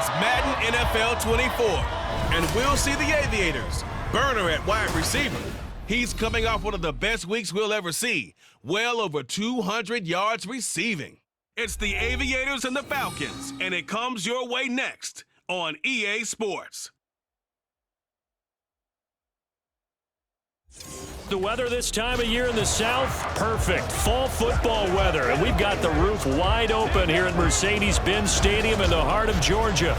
It's Madden NFL 24, and we'll see the Aviators. Burner at wide receiver. He's coming off one of the best weeks we'll ever see. Well over 200 yards receiving. It's the Aviators and the Falcons, and it comes your way next on EA Sports. The weather this time of year in the South, perfect. Fall football weather, and we've got the roof wide open here at Mercedes-Benz Stadium in the heart of Georgia.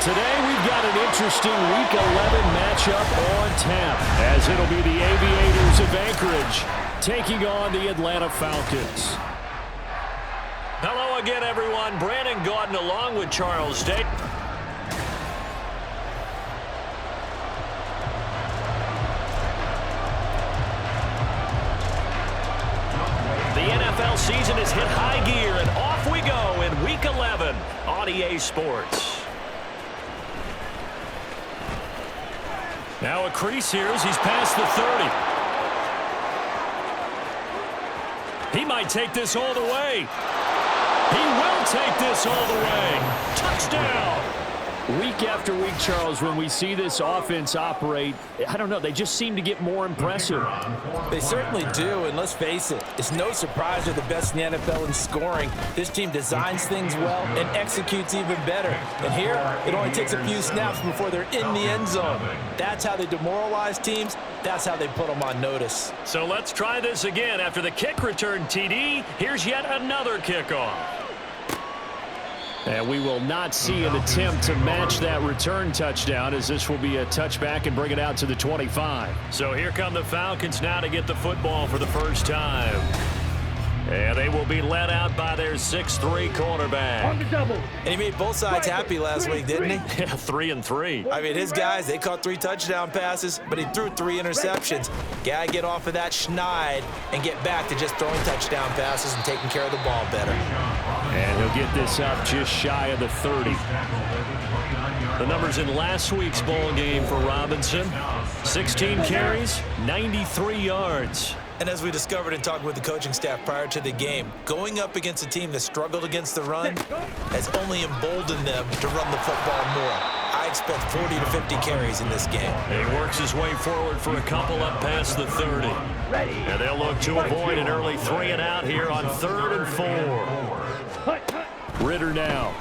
Today we've got an interesting Week 11 matchup on tap, as it'll be the Aviators of Anchorage taking on the Atlanta Falcons. Hello again, everyone. Brandon Gaudin along with Charles Day. The NFL season has hit high gear, and off we go in Week 11 on EA Sports. Now a crease here as he's past the 30. He might take this all the way. He will take this all the way. Touchdown! Week after week, Charles, when we see this offense operate, I don't know, they just seem to get more impressive. They certainly do, and let's face it, it's no surprise they're the best in the NFL in scoring. This team designs things well and executes even better. And here, it only takes a few snaps before they're in the end zone. That's how they demoralize teams. That's how they put them on notice. So let's try this again. After the kick return TD, here's yet another kickoff. And we will not see an attempt to match that return touchdown, as this will be a touchback and bring it out to the 25. So here come the Falcons now to get the football for the first time. And they will be led out by their 6'3" cornerback. On the double. And he made both sides happy last week, didn't he? Yeah, 3-3. I mean, his guys, they caught 3 touchdown passes, but he threw 3 interceptions. Gotta get off of that schneid and get back to just throwing touchdown passes and taking care of the ball better. And he'll get this up just shy of the 30. The numbers in last week's bowl game for Robinson: 16 carries, 93 yards. And as we discovered in talking with the coaching staff prior to the game, going up against a team that struggled against the run has only emboldened them to run the football more. I expect 40 to 50 carries in this game. He works his way forward for a couple up past the 30. And they'll look to avoid an early 3 and out here on 3rd and 4. Ridder now.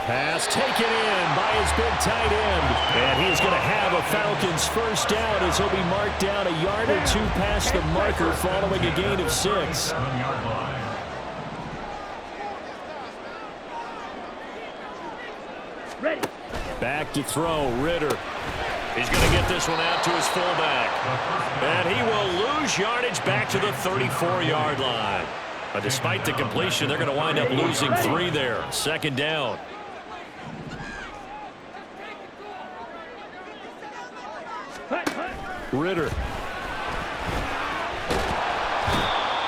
Pass taken in by his big tight end. And he's going to have a Falcons first down as he'll be marked down a yard or 2 past the marker following a gain of 6. Ready. Back to throw, Ridder. He's going to get this one out to his fullback. And he will lose yardage back to the 34-yard line. But despite the completion, they're going to wind up losing 3 there. 2nd down. Ridder.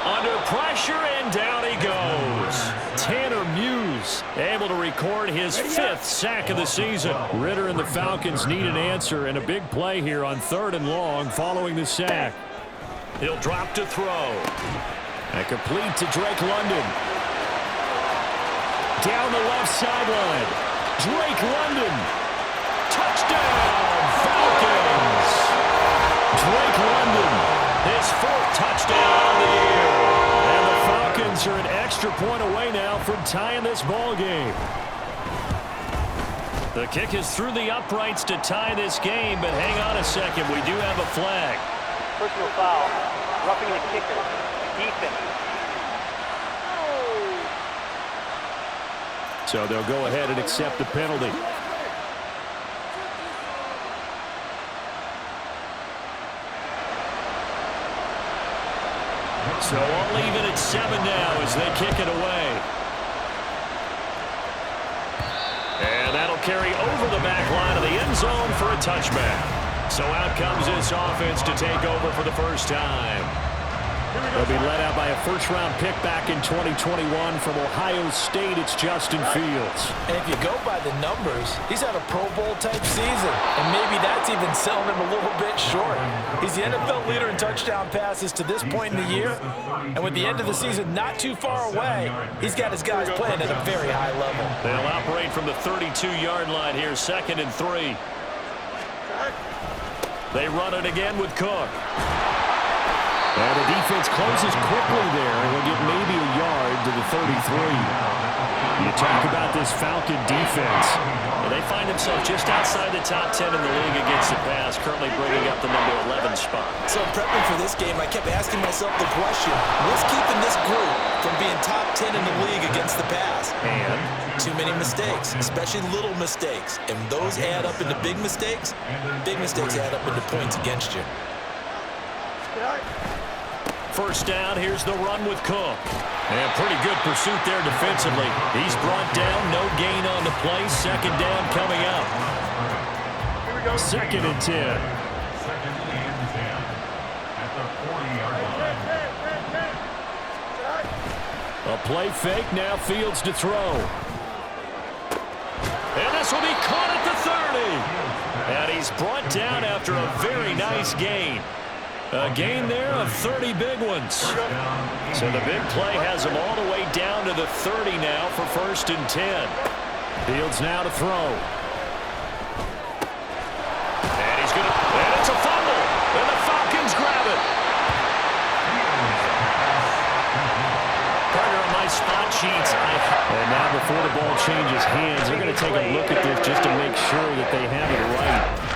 Under pressure, and down he goes. Tanner Muse able to record his 5th sack of the season. Ridder and the Falcons need an answer, and a big play here on 3rd and long following the sack. He'll drop to throw. And complete to Drake London. Down the left sideline. Drake London. Touchdown, Falcons. Drake London, his 4th touchdown of the year. And the Falcons are an extra point away now from tying this ball game. The kick is through the uprights to tie this game, but hang on a second, we do have a flag. Personal foul. Roughing the kicker. Defense. So they'll go ahead and accept the penalty. So I'll leave it at 7 now as they kick it away. And that'll carry over the back line of the end zone for a touchback. So out comes this offense to take over for the first time. They'll be led out by a first-round pick back in 2021 from Ohio State. It's Justin Fields. And if you go by the numbers, he's had a Pro Bowl-type season. And maybe that's even selling him a little bit short. He's the NFL leader in touchdown passes to this point in the year. And with the end of the season not too far away, he's got his guys playing at a very high level. They'll operate from the 32-yard line here, 2nd and 3. They run it again with Cook. And the defense closes quickly there, and will get maybe a yard to the 33. You talk about this Falcon defense. Well, they find themselves just outside the top 10 in the league against the pass, currently bringing up the number 11 spot. So prepping for this game, I kept asking myself the question, what's keeping this group from being top 10 in the league against the pass? And too many mistakes, especially little mistakes. And those add up into big mistakes. Big mistakes add up into points against you. first down, here's the run with Cook. And pretty good pursuit there defensively. He's brought down, no gain on the play. 2nd down coming up. 2nd and 10. A play fake, now Fields to throw. And this will be caught at the 30. And he's brought down after a very nice gain. A gain there of 30 big ones. So the big play has him all the way down to the 30 now for 1st and 10. Fields now to throw. And he's going to, and it's a fumble. And the Falcons grab it. Partner on my spot sheets. And now before the ball changes hands, they're going to take a look at this just to make sure that they have it right.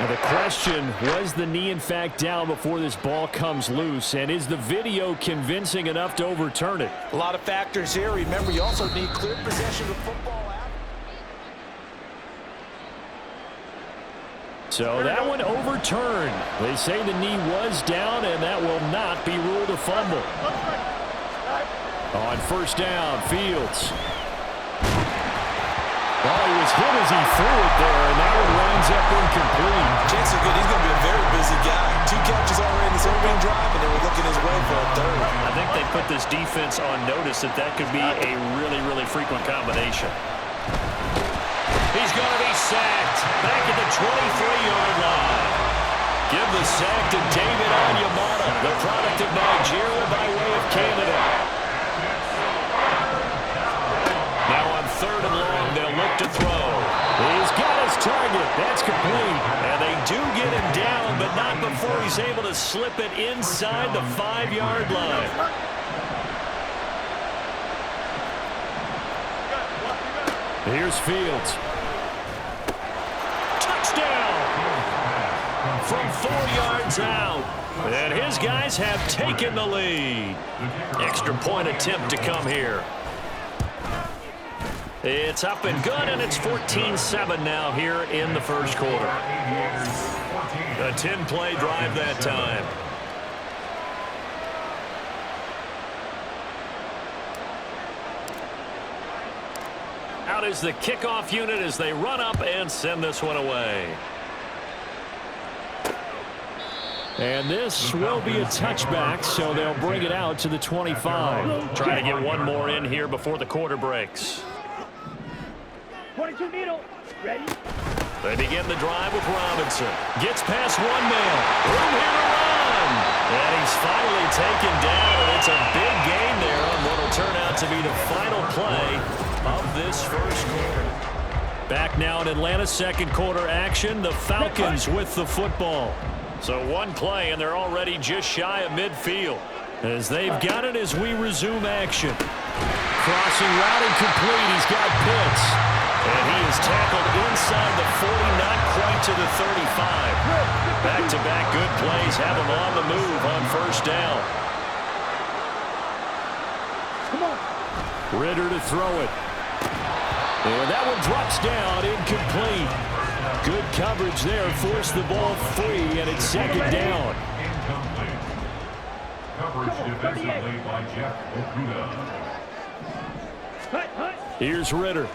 Now the question, was the knee in fact down before this ball comes loose? And is the video convincing enough to overturn it? A lot of factors here. Remember, you also need clear possession of football. So that one overturned. They say the knee was down, and that will not be ruled a fumble. On 1st down, Fields. Oh, he was hit as he threw it there, and that one winds up incomplete. Chances are good. He's going to be a very busy guy. 2 catches already in this opening drive, and they were looking his way for a 3rd. I think they put this defense on notice that that could be a really, really frequent combination. He's going to be sacked back at the 23-yard line. Give the sack to David Onyemata, the product of Nigeria by way of Canada. Now on 3rd and long, they'll look to throw. He's got his target. That's complete. And they do get him down, but not before he's able to slip it inside the 5-yard line. Here's Fields. Touchdown! From 4 yards out. And his guys have taken the lead. Extra point attempt to come here. It's up and good, and it's 14-7 now here in the 1st quarter. A 10-play drive that time. Out is the kickoff unit as they run up and send this one away. And this will be a touchback, so they'll bring it out to the 25. Trying to get one more in here before the quarter breaks. 22 needle. Ready? They begin the drive with Robinson. Gets past one man. Room here to run. And he's finally taken down, and it's a big gain there on what will turn out to be the final play of this 1st quarter. Back now in Atlanta's 2nd quarter action. The Falcons with the football. So one play, and they're already just shy of midfield. As they've got it as we resume action. Crossing route incomplete. He's got Pitts. And he is tackled inside the 40, not quite to the 35. Back-to-back good plays have him on the move on 1st down. Come on. Ridder to throw it. And that one drops down, incomplete. Good coverage there, forced the ball free, and it's 2nd down. Coverage defensively by Jeff Okudah. Here's Ridder.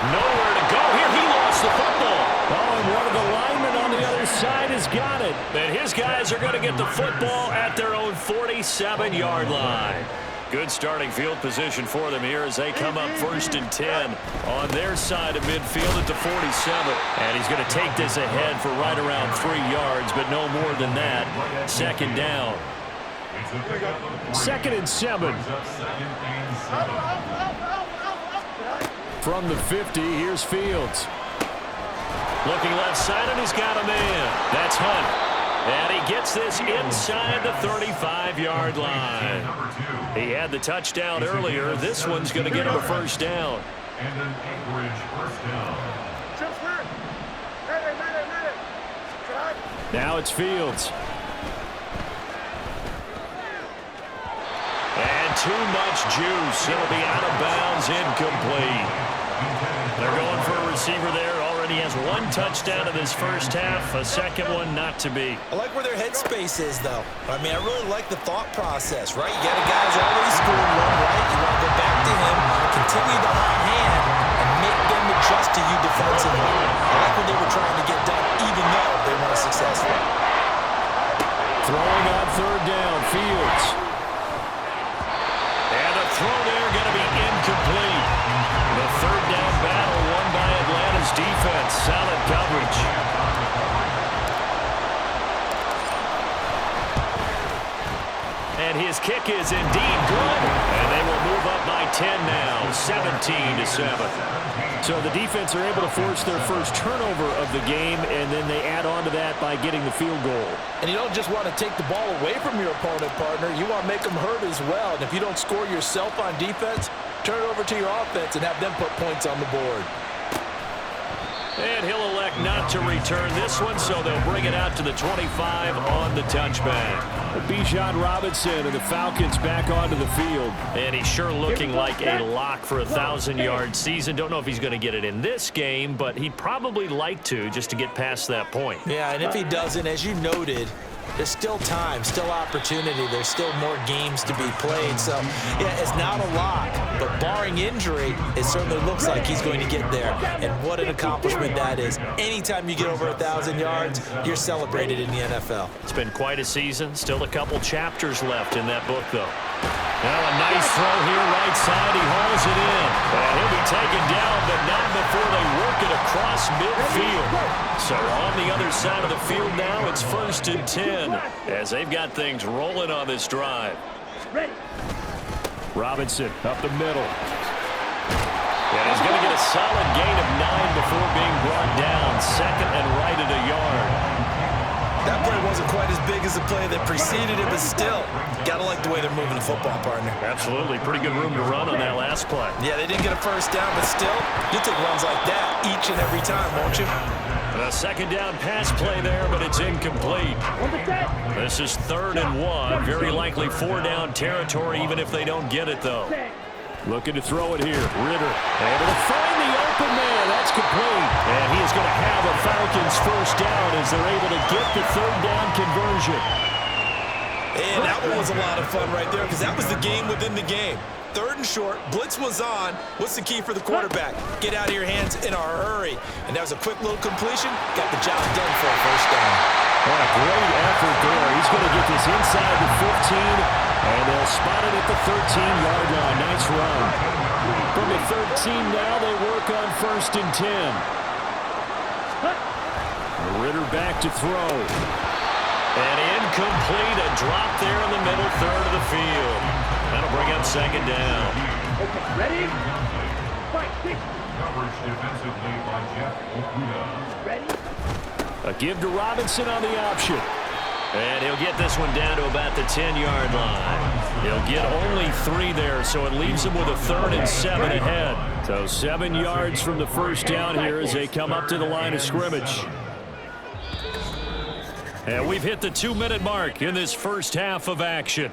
Nowhere to go here. He lost the football. Oh, and one of the linemen on the other side has got it. And his guys are going to get the football at their own 47-yard line. Good starting field position for them here as they come up 1st and 10 on their side of midfield at the 47. And he's going to take this ahead for right around 3 yards, but no more than that. 2nd down. 2nd and 7. From the 50, here's Fields. Looking left side, and he's got a man. That's Hunt. And he gets this inside the 35-yard line. He had the touchdown earlier. This one's going to get him a 1st down. And an Anchorage 1st down. Now it's Fields. And too much juice. It'll be out of bounds, incomplete. They're going for a receiver there. Already has 1 touchdown in this first half. A 2nd one not to be. I like where their headspace is, though. I mean, I really like the thought process, right? You got a guy who's already scored 1, right? You want to go back to him, continue the hot hand, and make them adjust to you defensively. I like what they were trying to get done, even though they weren't successful. Throwing on 3rd down, Fields. And a throw there going to be incomplete. The 3rd down battle won by Atlanta's defense. Solid coverage. And his kick is indeed good. And they will move up by 10 now, 17-7. So the defense are able to force their first turnover of the game, and then they add on to that by getting the field goal. And you don't just want to take the ball away from your opponent, partner. You want to make them hurt as well. And if you don't score yourself on defense, turn it over to your offense and have them put points on the board. And he'll elect not to return this one, so they'll bring it out to the 25 on the touchback. Bijan Robinson and the Falcons back onto the field. And he's sure looking like a lock for a 1,000-yard season. Don't know if he's going to get it in this game, but he'd probably like to just to get past that point. Yeah, and if he doesn't, as you noted, there's still time, still opportunity. There's still more games to be played. So, yeah, it's not a lock. But barring injury, it certainly looks like he's going to get there. And what an accomplishment that is. Anytime you get over 1,000 yards, you're celebrated in the NFL. It's been quite a season. Still a couple chapters left in that book, though. Now a nice throw here, right side. He hauls it in. And he'll be taken down, but not before they work it across midfield. So on the other side of the field now, it's 1st and 10 as they've got things rolling on this drive. Robinson up the middle. And he's going to get a solid gain of 9 before being brought down. 2nd and right at a yard. That play wasn't quite as big as the play that preceded it, but still, got to like the way they're moving the football, partner. Absolutely. Pretty good room to run on that last play. Yeah, they didn't get a 1st down, but still, you take runs like that each and every time, won't you? A 2nd down pass play there, but it's incomplete. This is 3rd and 1. Very likely 4-down territory, even if they don't get it, though. Looking to throw it here. Ritter able to find the open man. That's complete. And he is going to have a Falcons 1st down as they're able to get the 3rd down conversion. And that one was a lot of fun right there because that was the game within the game. 3rd and short, blitz was on. What's the key for the quarterback? Get out of your hands in a hurry. And that was a quick little completion. Got the job done for a 1st down. What a great effort there. He's going to get this inside the 15, and they'll spot it at the 13-yard line. Nice run. From the 13 now, they work on 1st and 10. Ritter back to throw. And incomplete, a drop there in the middle third of the field. That'll bring up 2nd down. Okay, ready? Fight, kick. Coverage defensively by Jeff Okuda. Ready? A give to Robinson on the option. And he'll get this one down to about the 10-yard line. He'll get only 3 there, so it leaves him with a 3rd and 7 ahead. So 7 yards from the 1st down here as they come up to the line of scrimmage. And we've hit the 2-minute mark in this first half of action.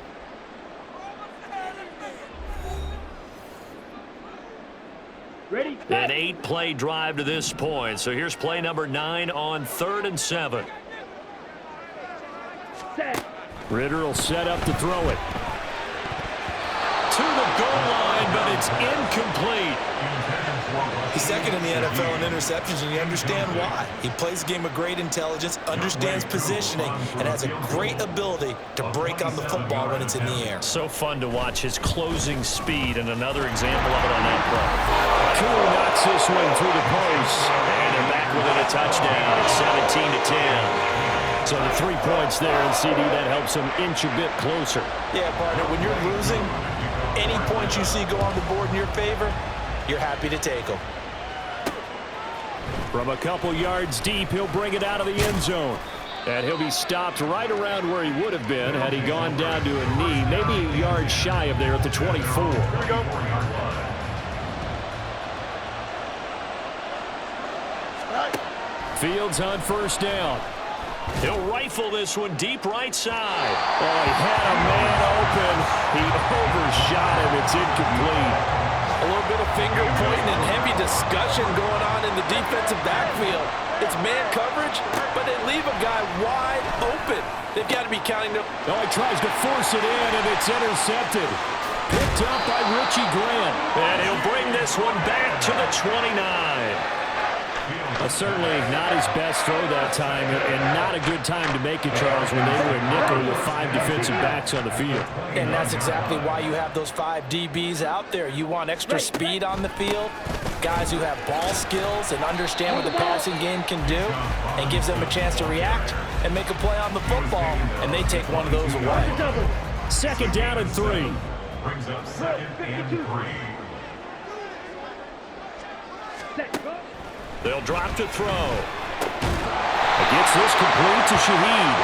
Ready? An 8-play drive to this point. So here's play number 9 on 3rd and 7. Set. Ritter will set up to throw it. To the goal line, but it's incomplete. He's second in the NFL in interceptions, and you understand why. He plays a game of great intelligence, understands positioning, and has a great ability to break on the football when it's in the air. So fun to watch his closing speed, and another example of it on that play. Koo knocks this one through the post, and they're back within a touchdown. It's 17-10. So the 3 points there, and CD, that helps them inch a bit closer. Yeah, partner, when you're losing, any points you see go on the board in your favor, you're happy to take them. From a couple yards deep, he'll bring it out of the end zone. And he'll be stopped right around where he would have been had he gone down to a knee, maybe a yard shy of there at the 24. Fields on first down. He'll rifle this one deep right side. Oh, he had a man open. He overshot him. It's incomplete. A little bit of finger pointing and heavy discussion going on in the defensive backfield. It's man coverage, but they leave a guy wide open. They've got to be counting them. Oh, he tries to force it in, and it's intercepted. Picked up by Richie Grant. And he'll bring this one back to the 29. Certainly not his best throw that time, and not a good time to make it, Charles, when they were a nickel with 5 defensive backs on the field. And that's exactly why you have those 5 DBs out there. You want extra speed on the field, guys who have ball skills and understand what the passing game can do, and gives them a chance to react and make a play on the football, and they take one of those away. Second down and 3. Brings up second and 3. They'll drop to throw. Gets this complete to Shaheed.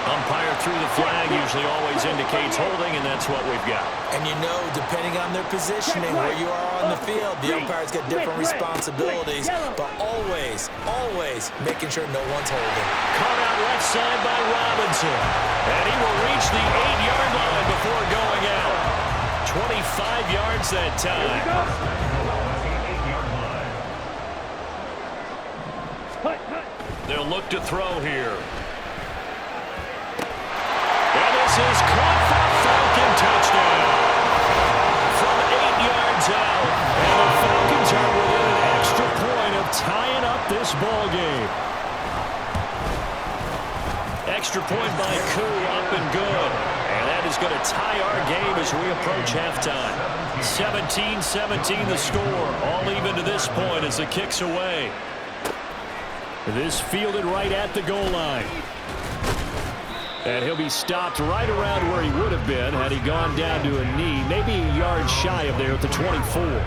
Umpire threw the flag, usually always indicates holding, and that's what we've got. And you know, depending on their positioning, where you are on the field, the umpire's got different responsibilities, but always, always making sure no one's holding. Caught out left side by Robinson. And he will reach the 8-yard line before going out. 25 yards that time. They'll look to throw here. And this is caught for a Falcon touchdown. From 8 yards out. And the Falcons are within an extra point of tying up this ball game. Extra point by Koo, up and good. And that is going to tie our game as we approach halftime. 17-17 the score. All even to this point as the kick's away. This fielded right at the goal line. And he'll be stopped right around where he would have been had he gone down to a knee, maybe a yard shy of there at the 24.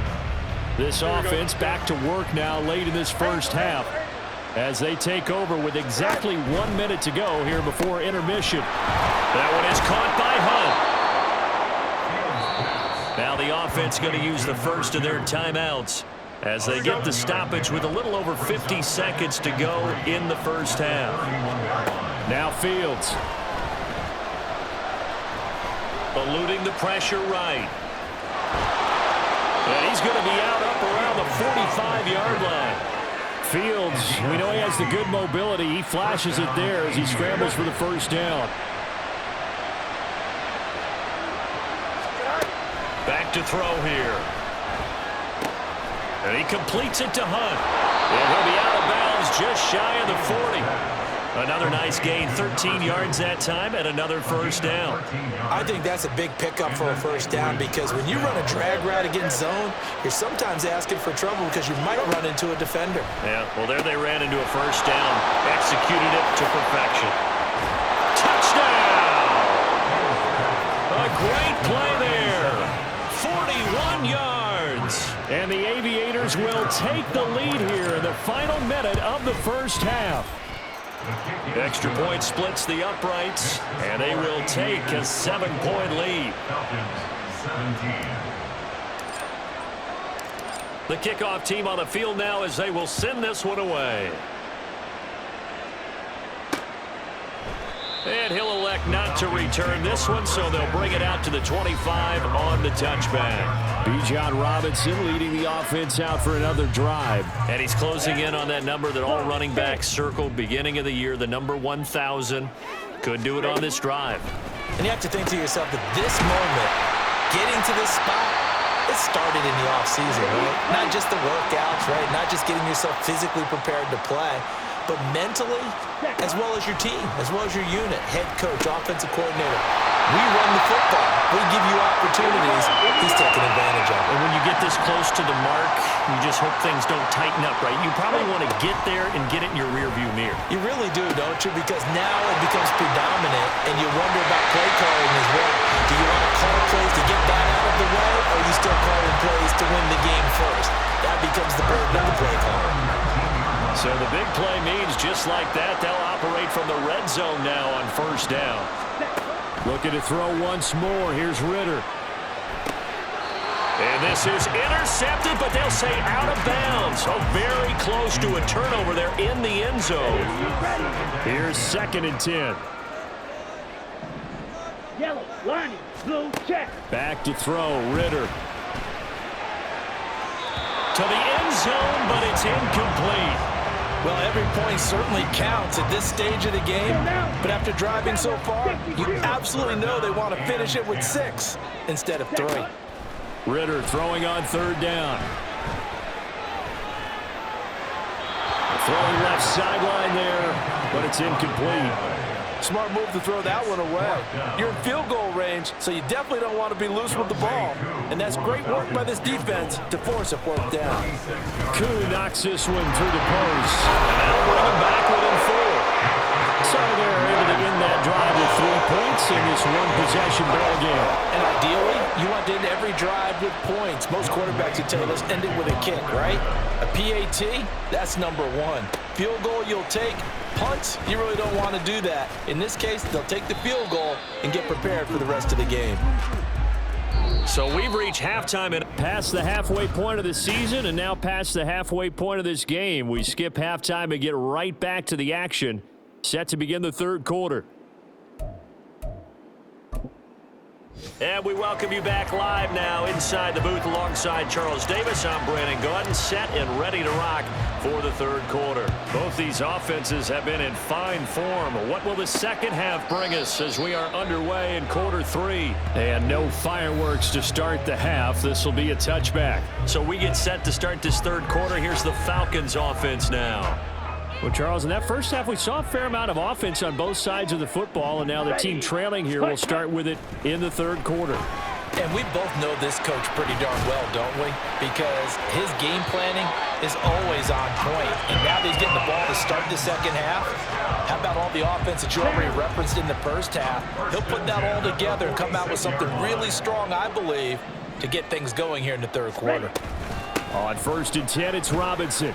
This offense back to work now late in this first half, as they take over with exactly 1 minute to go here before intermission. That one is caught by Hunt. Now the offense going to use the first of their timeouts as they get the stoppage with a little over 50 seconds to go in the first half. Now Fields. Eluding the pressure right. And he's going to be out up around the 45-yard line. Fields, we know he has the good mobility. He flashes it there as he scrambles for the first down. Back to throw here. And he completes it to Hunt. And he'll be out of bounds just shy of the 40. Another nice gain, 13 yards that time, and another first down. I think that's a big pickup for a first down, because when you run a drag route against zone, you're sometimes asking for trouble because you might run into a defender. Yeah, well, there they ran into a first down. Executed it to perfection. Touchdown! A great play there. 41 yards. And the Aviators will take the lead here in the final minute of the first half. Extra point splits the uprights, and they will take a 7-point lead. The kickoff team on the field now as they will send this one away. And he'll elect not to return this one, so they'll bring it out to the 25 on the touchback. Bijan Robinson leading the offense out for another drive. And he's closing in on that number that all running backs circled beginning of the year, the number 1,000. Could do it on this drive. And you have to think to yourself that this moment, getting to this spot, it started in the offseason, right? Not just the workouts, right? Not just getting yourself physically prepared to play, but mentally, as well as your team, as well as your unit, head coach, offensive coordinator. We run the football. We give you opportunities. He's taking advantage of it. And when you get this close to the mark, you just hope things don't tighten up, right? You probably want to get there and get it in your rearview mirror. You really do, don't you? Because now it becomes predominant, and you wonder about play calling as well. Do you want to call plays to get that out of the way, or are you still calling plays to win the game first? That becomes the burden of the play caller. So the big play means just like that, they'll operate from the red zone now on first down. Looking to throw once more. Here's Ritter. And this is intercepted, but they'll say out of bounds. So very close to a turnover there in the end zone. Here's 2nd and 10. Yellow, lining, blue, check. Back to throw, Ritter. To the end zone, but it's incomplete. Well, every point certainly counts at this stage of the game, but after driving so far, you absolutely know they want to finish it with 6 instead of 3. Ritter throwing on 3rd down. Throwing left sideline there, but it's incomplete. Smart move to throw that one away. You're in field goal range, so you definitely don't want to be loose with the ball. And that's great work by this defense to force a 4th down. Koo knocks this one through the post. And they'll bring him back within 4. So they're able to end that drive with 3 points in this one-possession ball game. And ideally, you want to end every drive with points. Most quarterbacks would tell you, let's end it with a kick, right? A PAT, that's number 1. Field goal you'll take. Punts, you really don't want to do that. In this case, they'll take the field goal and get prepared for the rest of the game. So we've reached halftime and past the halfway point of the season and now past the halfway point of this game. We skip halftime and get right back to the action. Set to begin the 3rd quarter. And we welcome you back live now inside the booth alongside Charles Davis. I'm Brandon Gaudin, set and ready to rock for the 3rd quarter. Both these offenses have been in fine form. What will the second half bring us as we are underway in quarter 3? And no fireworks to start the half. This will be a touchback. So we get set to start this 3rd quarter. Here's the Falcons offense now. Well, Charles, in that first half, we saw a fair amount of offense on both sides of the football, and now the team trailing here will start with it in the 3rd quarter. And we both know this coach pretty darn well, don't we? Because his game planning is always on point. And now that he's getting the ball to start the second half, how about all the offense that you already referenced in the first half? He'll put that all together and come out with something really strong, I believe, to get things going here in the 3rd quarter. On 1st and 10, it's Robinson.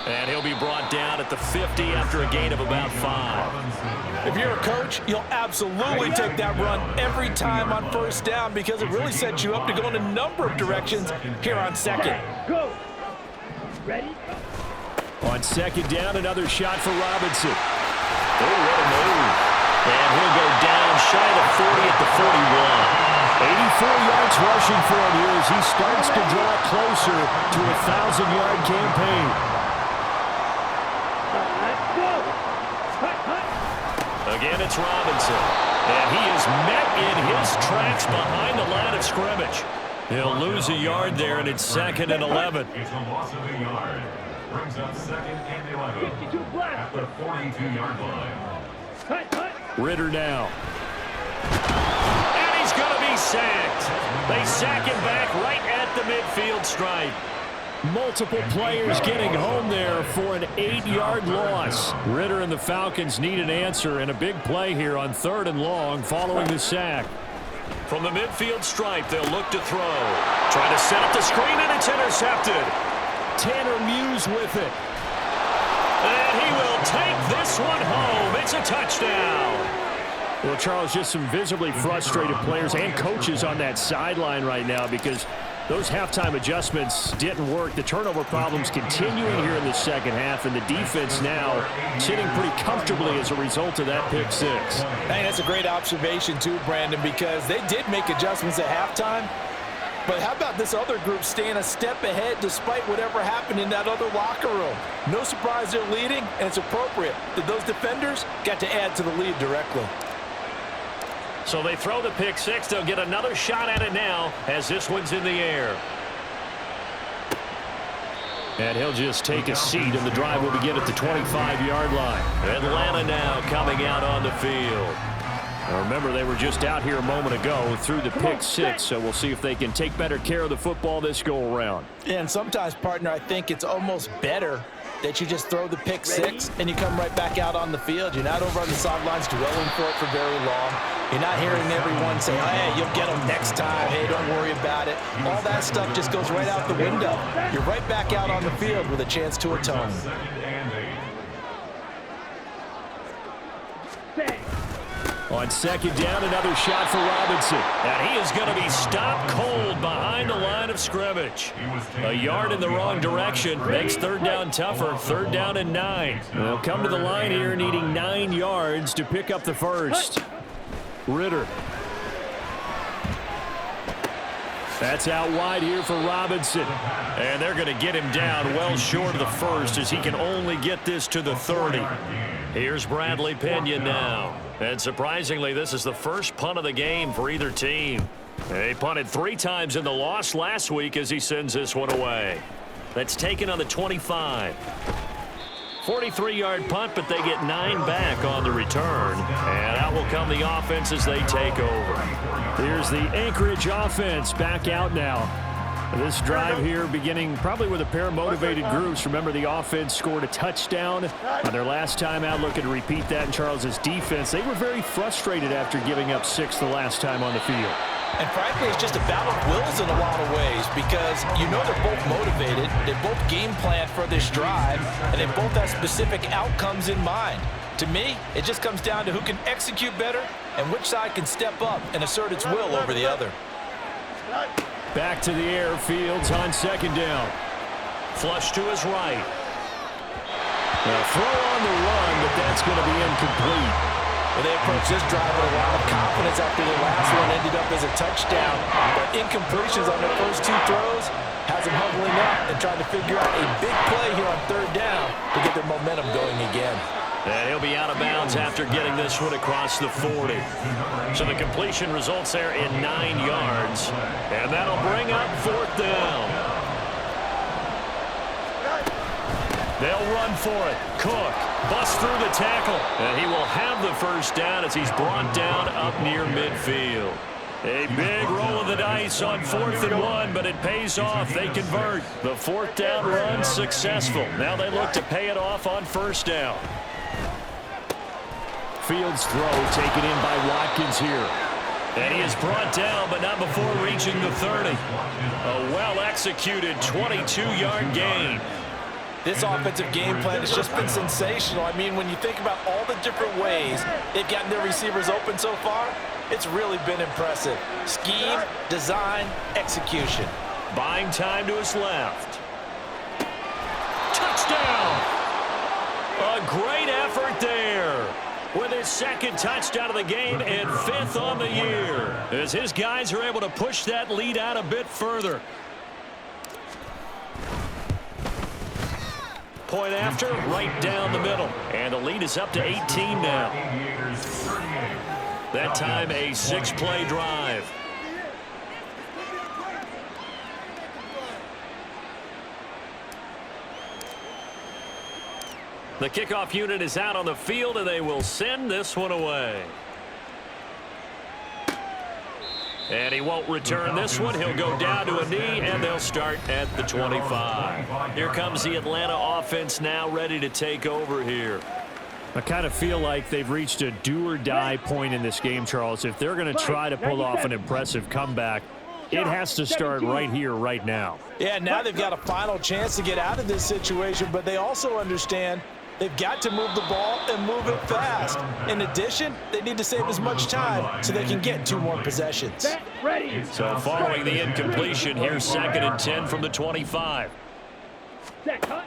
And he'll be brought down at the 50 after a gain of about 5. If you're a coach, you'll absolutely take that run every time on 1st down because it really sets you up to go in a number of directions here on 2nd. Go. Ready? On 2nd down, another shot for Robinson. Oh, what a move. And he'll go down shy of 40 at the 41. 84 yards rushing for him here as he starts to draw closer to a 1,000-yard campaign. Again, it's Robinson. And he is met in his tracks behind the line of scrimmage. He'll lose a yard there, and it's 2nd and 11. It's a loss of a yard. Brings up 2nd and 11 at the 42-yard line. Ritter now. And he's going to be sacked. They sack him back right at the midfield stripe. Multiple players getting home there for an 8-yard loss. Ritter and the Falcons need an answer and a big play here on 3rd and long following the sack. From the midfield stripe, they'll look to throw. Trying to set up the screen, and it's intercepted. Tanner Muse with it. And he will take this one home. It's a touchdown. Well, Charles, just some visibly frustrated players and coaches on that sideline right now because Those halftime adjustments didn't work. The turnover problems continuing here in the second half, and the defense now sitting pretty comfortably as a result of that pick six. Hey, that's a great observation too, Brandon, because they did make adjustments at halftime. But how about this other group staying a step ahead despite whatever happened in that other locker room? No surprise they're leading, and it's appropriate that those defenders got to add to the lead directly. So they throw the pick six. They'll get another shot at it now as this one's in the air. And he'll just take a seat, and the drive will begin at the 25-yard line. Atlanta now coming out on the field. Now remember, they were just out here a moment ago through the pick six, so we'll see if they can take better care of the football this go-around. Yeah, and sometimes, partner, I think it's almost better that you just throw the pick six and you come right back out on the field. You're not over on the sidelines dwelling for it for very long. You're not hearing everyone say, oh, hey, you'll get them next time. Hey, don't worry about it. All that stuff just goes right out the window. You're right back out on the field with a chance to atone. On second down, another shot for Robinson. And he is going to be stopped cold behind the line of scrimmage. A yard in the wrong direction makes third down tougher. Third down and 9. They'll come to the line here needing 9 yards to pick up the first. Ritter. That's out wide here for Robinson. And they're going to get him down well short of the first as he can only get this to the 30. Here's Bradley Pena now. And surprisingly, this is the first punt of the game for either team. They punted 3 times in the loss last week as he sends this one away. That's taken on the 25. 43-yard punt, but they get 9 back on the return. And out will come the offense as they take over. Here's the Anchorage offense back out now. This drive here beginning probably with a pair of motivated groups. Remember, the offense scored a touchdown on their last time out. Looking to repeat that in Charles's defense. They were very frustrated after giving up 6 the last time on the field. And frankly, it's just a battle of wills in a lot of ways because you know they're both motivated. They both game plan for this drive, and they both have specific outcomes in mind. To me, it just comes down to who can execute better and which side can step up and assert its will over the other. Back to the air. Fields on second down. Flush to his right. A throw on the run, but that's going to be incomplete. Well, they approach this drive with a lot of confidence after the last one ended up as a touchdown. But incompletions on their first 2 throws has them huddling up and trying to figure out a big play here on third down to get their momentum going again. And he'll be out of bounds after getting this one across the 40. So the completion results there in 9 yards. And that'll bring up fourth down. They'll run for it. Cook busts through the tackle. And he will have the first down as he's brought down up near midfield. A big roll of the dice on 4th and 1, but it pays off. They convert. The fourth down run successful. Now they look to pay it off on first down. Fields throw taken in by Watkins here. And he is brought down, but not before reaching the 30. A well-executed 22-yard gain. This offensive game plan has just been sensational. I mean, when you think about all the different ways they've gotten their receivers open so far, it's really been impressive. Scheme, design, execution. Buying time to his left. Touchdown! A great effort there. With his second touchdown of the game and 5th on the year. As his guys are able to push that lead out a bit further. Point after, right down the middle. And the lead is up to 18 now. That time a 6-play drive. The kickoff unit is out on the field, and they will send this one away. And he won't return this one. He'll go down to a knee, and they'll start at the 25. Here comes the Atlanta offense now ready to take over here. I kind of feel like they've reached a do-or-die point in this game, Charles. If they're going to try to pull off an impressive comeback, it has to start right here, right now. Yeah, now they've got a final chance to get out of this situation, but they also understand They've got to move the ball and move it fast. In addition, they need to save as much time so they can get 2 more possessions. Ready. So following the incompletion, here's 2nd and 10 from the 25. Set, cut.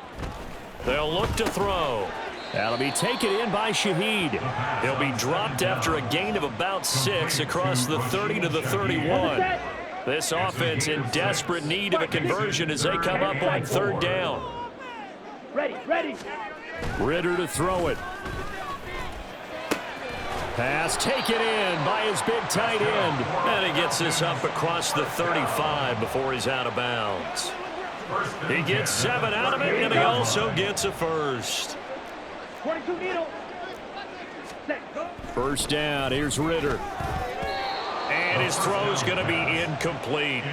They'll look to throw. That'll be taken in by Shaheed. He'll be dropped after a gain of about 6 across the 30 to the 31. This offense in desperate need of a conversion as they come up on 3rd down. Ready. Ridder to throw it. Pass taken in by his big tight end. And he gets this up across the 35 before he's out of bounds. He gets 7 out of it, and he also gets a first. 22 needle. Set, go. First down, here's Ridder. And his throw's going to be incomplete.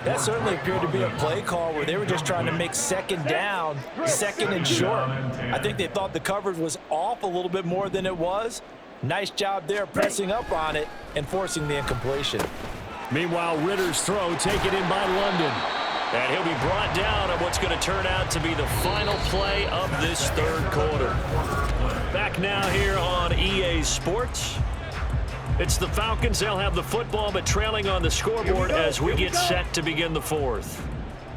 That certainly appeared to be a play call where they were just trying to make 2nd down, 2nd and short. I think they thought the coverage was off a little bit more than it was. Nice job there pressing up on it and forcing the incompletion. Meanwhile, Ridder's throw taken in by London. And he'll be brought down on what's going to turn out to be the final play of this 3rd quarter. Back now here on EA Sports. It's the Falcons. They'll have the football, but trailing on the scoreboard as we get set to begin the 4th.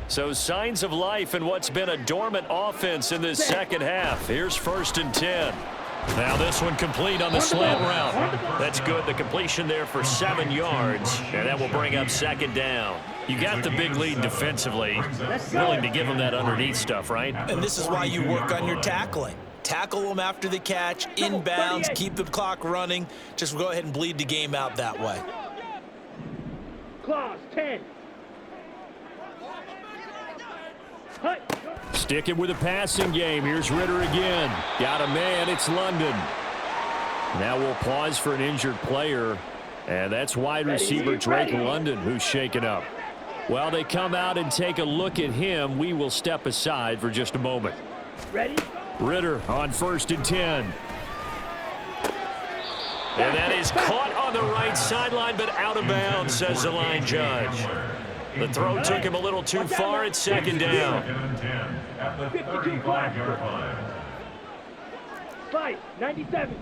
So signs of life in what's been a dormant offense in this 2nd half. Here's 1st and 10. Now this one complete on the slant route. That's good. The completion there for 7 yards, and that will bring up 2nd down. You got the big lead defensively. Willing to give them that underneath stuff, right? And this is why you work on your tackling. Tackle them after the catch, inbounds, keep the clock running. Just go ahead and bleed the game out that way. Claws, 10. Sticking with a passing game. Here's Ridder again. Got a man. It's London. Now we'll pause for an injured player. And that's wide receiver Drake London who's shaken up. While they come out and take a look at him, we will step aside for just a moment. Ready. Ridder on 1st and 10. And that is caught on the right sideline, but out of bounds, says the line judge. The throw took him a little too far. It's 2nd down. 2nd and 10 at the 35-yard line. 5, 97.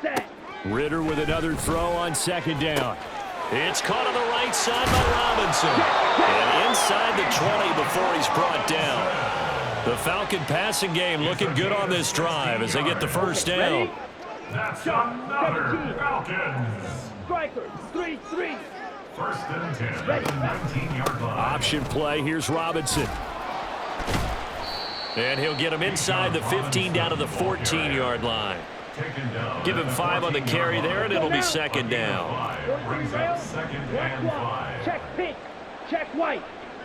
Set. Ridder with another throw on 2nd down. It's caught on the right side by Robinson. And inside the 20 before he's brought down. The Falcon passing game looking good on this drive as they get the 1st down. That's another Falcons. Striker, 3-3. 1st and 10 at the 19-yard line. Option play. Here's Robinson. And he'll get him inside the 15 down to the 14-yard line. Give him 5 on the carry there, and it'll be 2nd down. Brings up 2nd and 5. Check pink. Check white.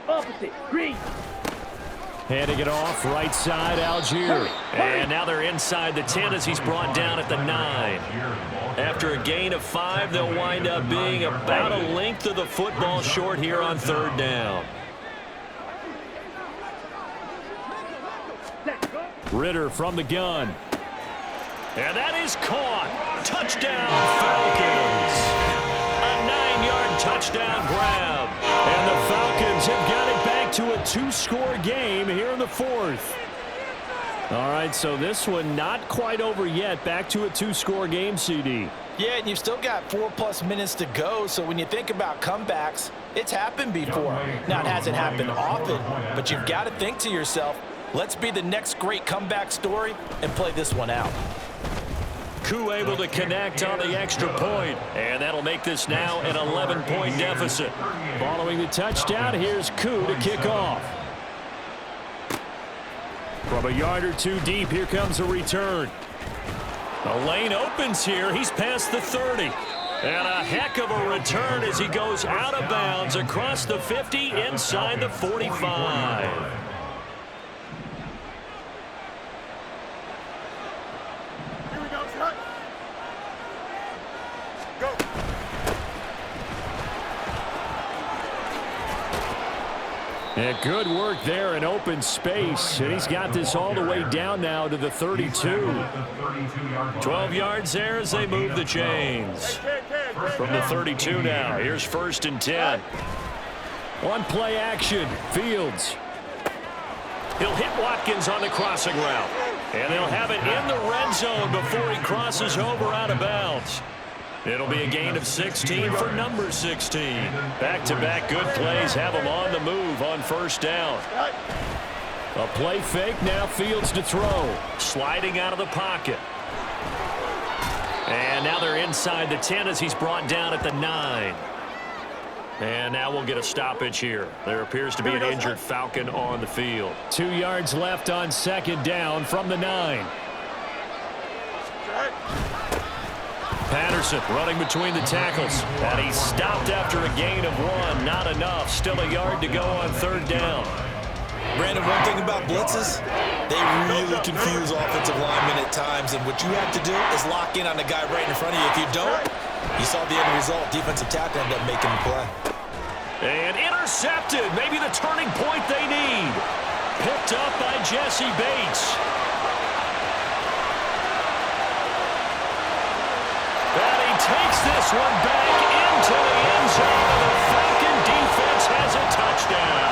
Opposite. Green. Handing it off, right side, Algier. And now they're inside the 10 as he's brought down at the 9. After a gain of 5, they'll wind up being about a length of the football short here on 3rd down. Ridder from the gun. And that is caught. Touchdown, Falcons. A 9-yard touchdown grab. And the Falcons have got it back to a 2-score game here in the 4th. All right, so this one not quite over yet. Back to a 2-score game, CD. Yeah, and you've still got 4+ minutes to go, so when you think about comebacks, it's happened before. Now, it hasn't happened often, but you've got to think to yourself, let's be the next great comeback story and play this one out. Koo able to connect on the extra point, and that'll make this now an 11-point deficit. Following the touchdown, here's Koo to kick off. From a yard or 2 deep, here comes a return. The lane opens here. He's past the 30. And a heck of a return as he goes out of bounds across the 50 inside the 45. And good work there in open space. And he's got this all the way down now to the 32. 12 yards there as they move the chains. From the 32 now. Here's 1st and 10. On play action. Fields. He'll hit Watkins on the crossing route. And they'll have it in the red zone before he crosses over out of bounds. It'll be a gain of 16 for number 16. Back-to-back good plays have him on the move on first down. A play fake, now Fields to throw. Sliding out of the pocket. And now they're inside the 10 as he's brought down at the 9. And now we'll get a stoppage here. There appears to be an injured Falcon on the field. 2 yards left on second down from the 9. Patterson running between the tackles. And he's stopped after a gain of 1. Not enough. Still a yard to go on third down. Brandon, one thing about blitzes, they really confuse offensive linemen at times, and what you have to do is lock in on the guy right in front of you. If you don't, you saw the end result. Defensive tackle ended up making the play. And intercepted. Maybe the turning point they need. Picked up by Jesse Bates. And he takes this one back into the end zone. The Falcon defense has a touchdown.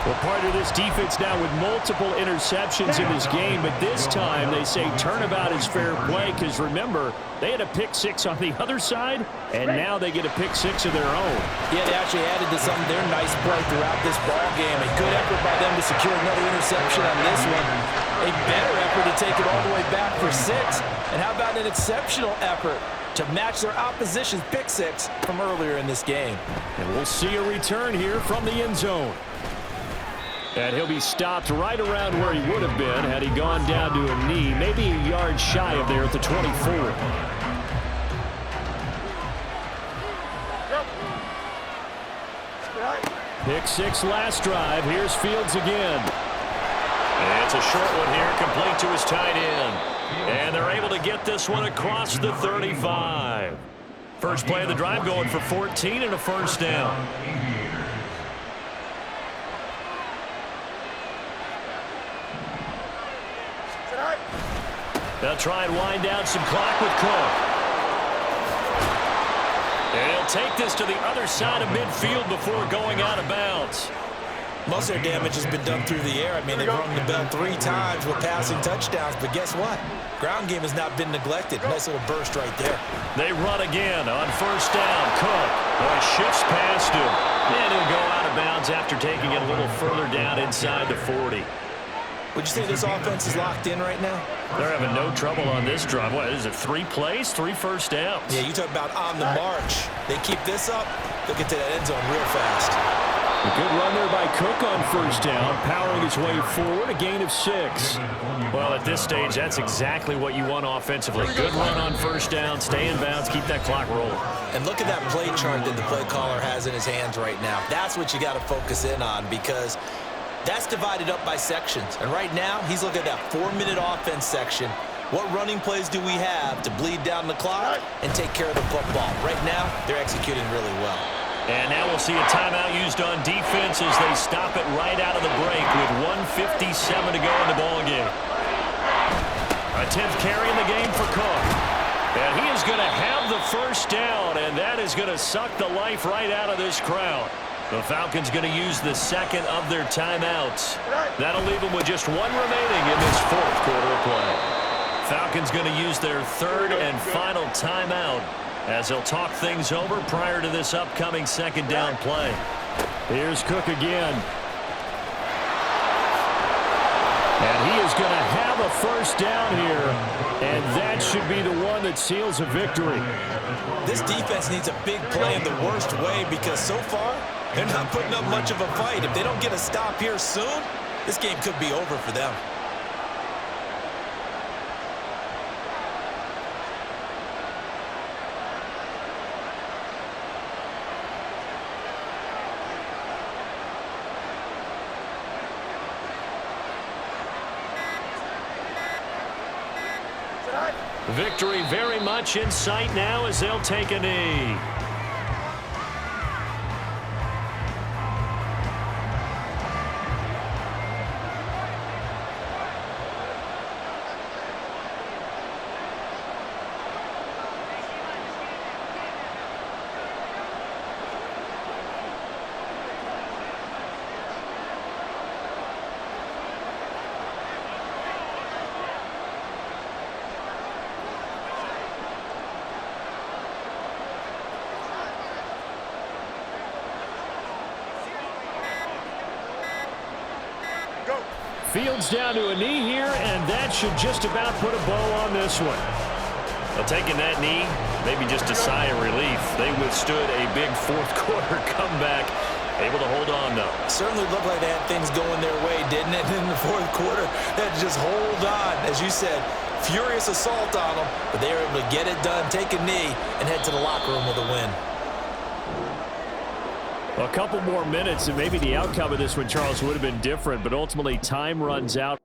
Well, part of this defense now with multiple interceptions in this game, but this time they say turnabout is fair play because, remember, they had a pick 6 on the other side, and now they get a pick 6 of their own. Yeah, they actually added to some of their nice play throughout this ball game. A good effort by them to secure another interception on this one. A better effort to take it all the way back for 6. And how about an exceptional effort to match their opposition's pick 6 from earlier in this game? And we'll see a return here from the end zone. And he'll be stopped right around where he would have been had he gone down to a knee, maybe a yard shy of there at the 24. Pick 6 last drive. Here's Fields again. And it's a short one here, complete to his tight end. And they're able to get this one across the 35. First play of the drive going for 14 and a first down. They'll try and wind down some clock with Cook. And he'll take this to the other side of midfield before going out of bounds. Most of their damage has been done through the air. I mean, they've rung the bell 3 times with passing touchdowns, but guess what? Ground game has not been neglected. Nice little burst right there. They run again on first down. Cook shifts past him. And he'll go out of bounds after taking it a little further down inside the 40. Would you say this offense is locked in right now? They're having no trouble on this drive. What is it, 3 plays, 3 first downs? Yeah, you talk about on the march. They keep this up, they'll get to that end zone real fast. A good run there by Cook on first down, powering his way forward, a gain of 6. Well, at this stage, that's exactly what you want offensively. Good run on first down, stay in bounds, keep that clock rolling. And look at that play chart that the play caller has in his hands right now. That's what you got to focus in on, because that's divided up by sections. And right now, he's looking at that 4-minute offense section. What running plays do we have to bleed down the clock and take care of the football? Right now, they're executing really well. And now we'll see a timeout used on defense as they stop it right out of the break with 1:57 to go in the ballgame. A 10th carry in the game for Cook. And he is going to have the first down, and that is going to suck the life right out of this crowd. The Falcons going to use the second of their timeouts. That'll leave them with just 1 remaining in this 4th quarter of play. Falcons going to use their 3rd and final timeout as they'll talk things over prior to this upcoming 2nd down play. Here's Cook again. And he is going to have a first down here, and that should be the one that seals a victory. This defense needs a big play in the worst way, because so far, they're not putting up much of a fight. If they don't get a stop here soon, this game could be over for them. Victory very much in sight now as they'll take a knee. Fields down to a knee here, and that should just about put a bow on this one. Well, taking that knee, maybe just a sigh of relief. They withstood a big fourth-quarter comeback. Able to hold on, though. Certainly looked like they had things going their way, didn't it? In the fourth quarter, they had to just hold on. As you said, furious assault on them, but they were able to get it done, take a knee, and head to the locker room with a win. A couple more minutes, and maybe the outcome of this one, Charles, would have been different, but ultimately time runs out.